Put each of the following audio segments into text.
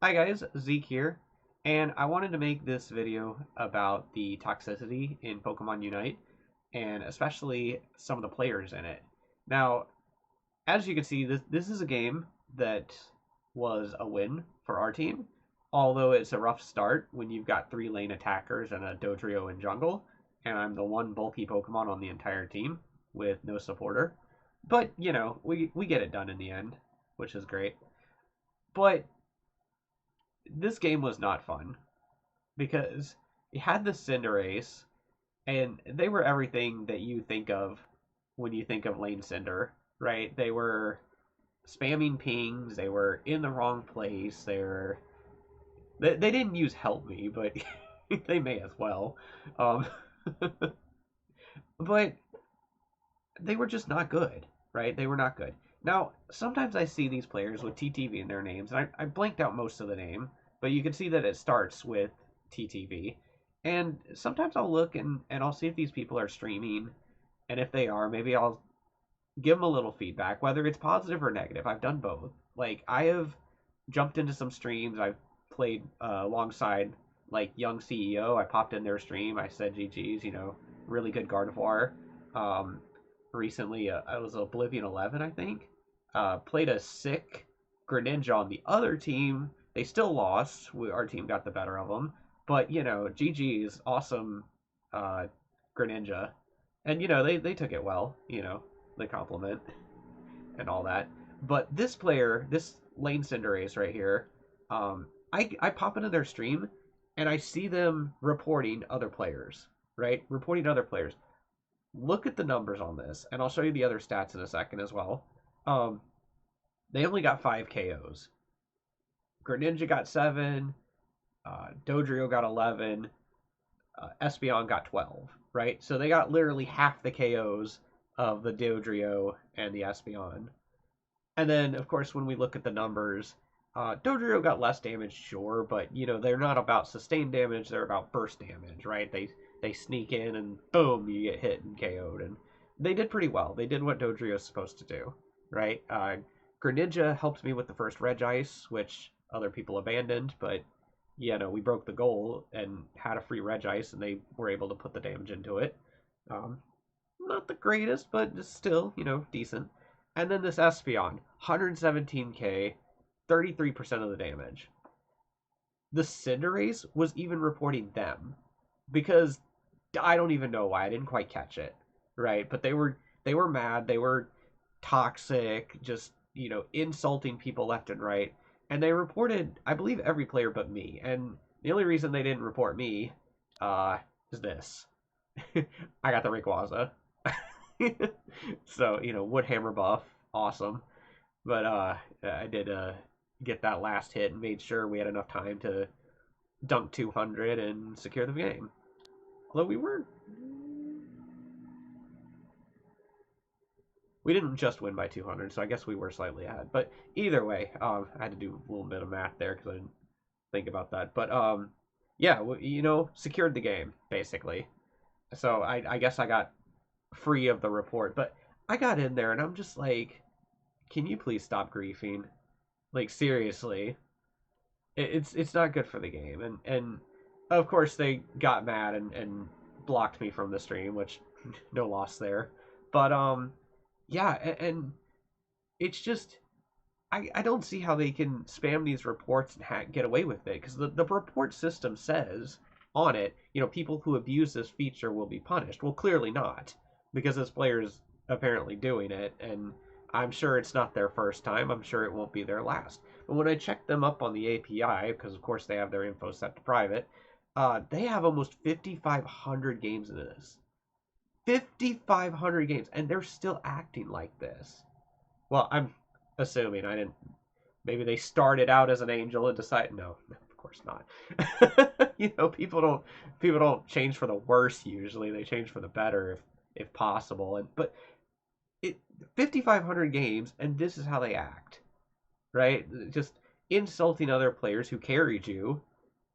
Hi guys, Zeke here, and I wanted to make this video about the toxicity in Pokemon Unite, and especially some of the players in it. Now, as you can see, this is a game that was a win for our team, although it's a rough start when you've got 3 lane attackers and a Dodrio in jungle, and I'm the one bulky Pokemon on the entire team with no supporter. But, we get it done in the end, which is great. But this game was not fun because you had the Cinder Ace, and they were everything that you think of when you think of Lane Cinder, right? They were spamming pings, they were in the wrong place, they didn't use help me, but they may as well. Um, but they were just not good, right? They were not good. Now, sometimes I see these players with TTV in their names, and I blanked out most of the name, but you can see that it starts with TTV. And sometimes I'll look and I'll see if these people are streaming, and if they are, maybe I'll give them a little feedback, whether it's positive or negative. I've done both. Like, I have jumped into some streams, I've played alongside, like, Young CEO. I popped in their stream, I said GG's, really good Gardevoir. Um, Recently. I was Oblivion 11, I think. Played a sick Greninja on the other team. They still lost. Our team got the better of them. But, GG's awesome Greninja. And, they took it well, the compliment and all that. But this player, this Lane Cinderace right here, I pop into their stream and I see them reporting other players, right? Reporting other players. Look at the numbers on this, and I'll show you the other stats in a second as well. Um, they only got 5 KOs. Greninja got 7, Dodrio got 11, Espeon got 12, right? So they got literally half the KOs of the Dodrio and the Espeon. And then, of course, when we look at the numbers, Dodrio got less damage, sure, but they're not about sustained damage; they're about burst damage, right? They sneak in and boom, you get hit and KO'd, and they did pretty well. They did what Dodrio's supposed to do, right? Greninja helped me with the first Regice, which other people abandoned, but we broke the goal and had a free Regice, and they were able to put the damage into it. Um, Not the greatest, but still, decent. And then this Espeon, 117k, 33% of the damage. The Cinderace was even reporting them because I don't even know why. I didn't quite catch it, right? But they were mad. They were toxic, just insulting people left and right. And they reported, I believe, every player but me. And the only reason they didn't report me is this: I got the Rayquaza. So, Woodhammer buff, awesome. But I did get that last hit and made sure we had enough time to dunk 200 and secure the game. Although we didn't just win by 200, so I guess we were slightly ahead. But either way, I had to do a little bit of math there because I didn't think about that. But yeah, secured the game basically. So I guess I got free of the report, but I got in there and I'm just like, can you please stop griefing? Like, seriously, it's not good for the game. And of course they got mad and blocked me from the stream, which no loss there. But yeah, and it's just I don't see how they can spam these reports and get away with it because the report system says on it, people who abuse this feature will be punished. Well, clearly not, because this player's apparently doing it, and I'm sure it's not their first time. I'm sure it won't be their last. But when I checked them up on the API, because of course they have their info set to private, they have almost 5,500 games in this. 5,500 games, and they're still acting like this. Well, I'm assuming I didn't. Maybe they started out as an angel and decided no, of course not. People don't change for the worse usually. They change for the better if possible. But it 5,500 games, and this is how they act, right? Just insulting other players who carried you,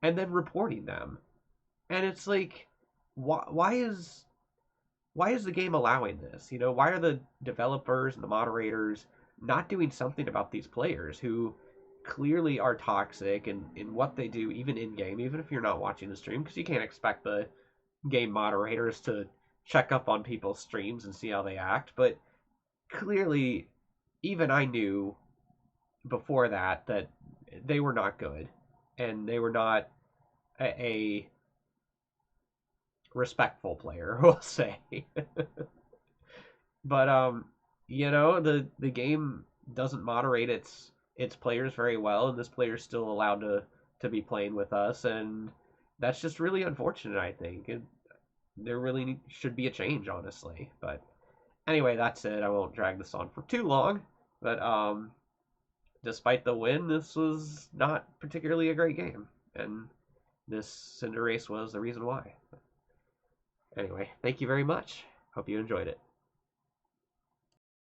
and then reporting them. And it's like, why is the game allowing this? Why are the developers and the moderators not doing something about these players who clearly are toxic in what they do, even in game, even if you're not watching the stream, because you can't expect the game moderators to check up on people's streams and see how they act. But clearly, even I knew before that they were not good, and they were not a respectful player, we'll say. But the game doesn't moderate its players very well, and this player's still allowed to be playing with us, and that's just really unfortunate. I think there really should be a change, honestly. But anyway, that's it. I won't drag this on for too long. But despite the win, this was not particularly a great game, and this Cinder race was the reason why. Anyway, thank you very much. Hope you enjoyed it.